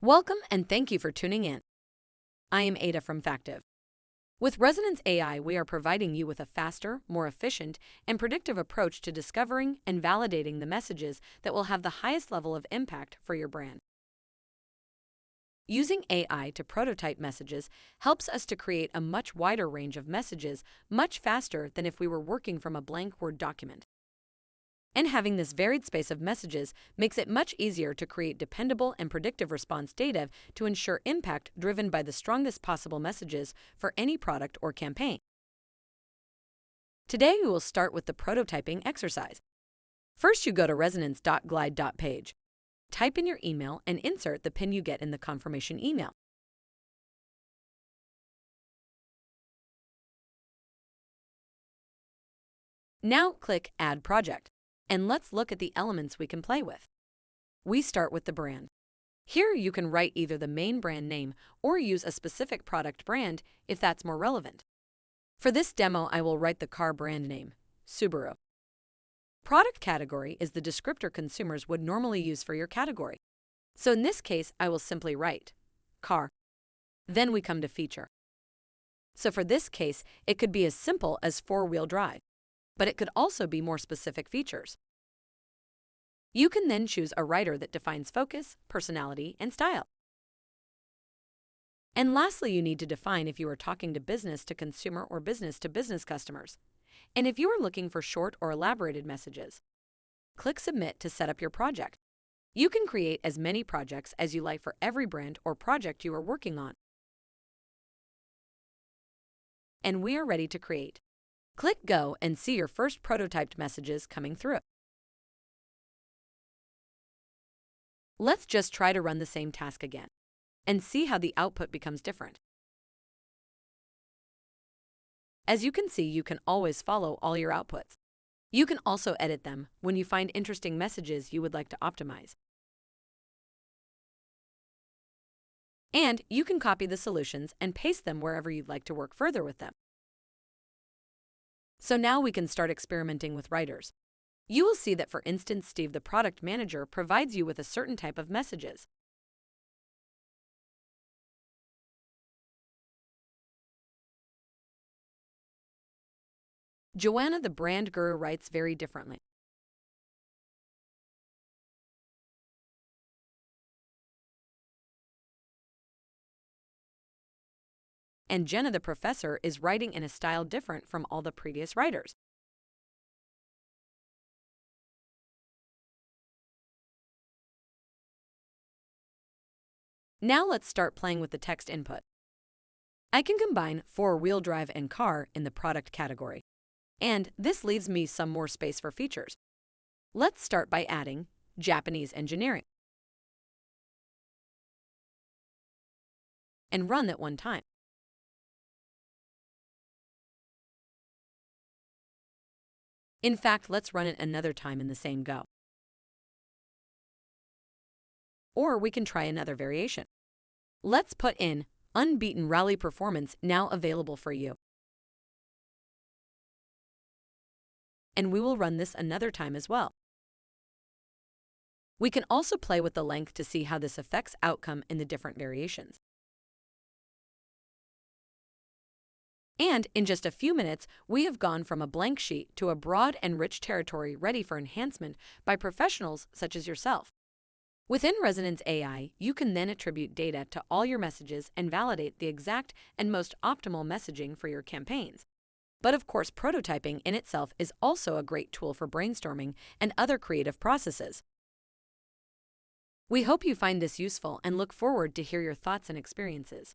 Welcome and thank you for tuning in. I am Ada from Factive. With Resonance AI, we are providing you with a faster, more efficient, and predictive approach to discovering and validating the messages that will have the highest level of impact for your brand. Using AI to prototype messages helps us to create a much wider range of messages much faster than if we were working from a blank Word document. And having this varied space of messages makes it much easier to create dependable and predictive response data to ensure impact driven by the strongest possible messages for any product or campaign. Today, we will start with the prototyping exercise. First, you go to resonance.glide.page. Type in your email and insert the PIN you get in the confirmation email. Now click Add Project. And let's look at the elements we can play with. We start with the brand. Here you can write either the main brand name or use a specific product brand if that's more relevant. For this demo, I will write the car brand name, Subaru. Product category is the descriptor consumers would normally use for your category. So in this case, I will simply write car. Then we come to feature. So for this case, it could be as simple as four-wheel drive, but it could also be more specific features. You can then choose a writer that defines focus, personality, and style. And lastly, you need to define if you are talking to business to consumer or business to business customers. And if you are looking for short or elaborated messages, click Submit to set up your project. You can create as many projects as you like for every brand or project you are working on. And we are ready to create. Click Go and see your first prototyped messages coming through. Let's just try to run the same task again and see how the output becomes different. As you can see, you can always follow all your outputs. You can also edit them when you find interesting messages you would like to optimize. And you can copy the solutions and paste them wherever you'd like to work further with them. So now we can start experimenting with writers. You will see that, for instance, Steve, the product manager, provides you with a certain type of messages. Joanna, the brand guru, writes very differently. And Jenna, the professor, is writing in a style different from all the previous writers. Now let's start playing with the text input. I can combine four-wheel drive and car in the product category, and this leaves me some more space for features. Let's start by adding Japanese engineering and run that one time. In fact, let's run it another time in the same go. Or we can try another variation. Let's put in unbeaten rally performance, now available for you. And we will run this another time as well. We can also play with the length to see how this affects outcome in the different variations. And in just a few minutes, we have gone from a blank sheet to a broad and rich territory ready for enhancement by professionals such as yourself. Within Resonance AI, you can then attribute data to all your messages and validate the exact and most optimal messaging for your campaigns. But of course, prototyping in itself is also a great tool for brainstorming and other creative processes. We hope you find this useful and look forward to hear your thoughts and experiences.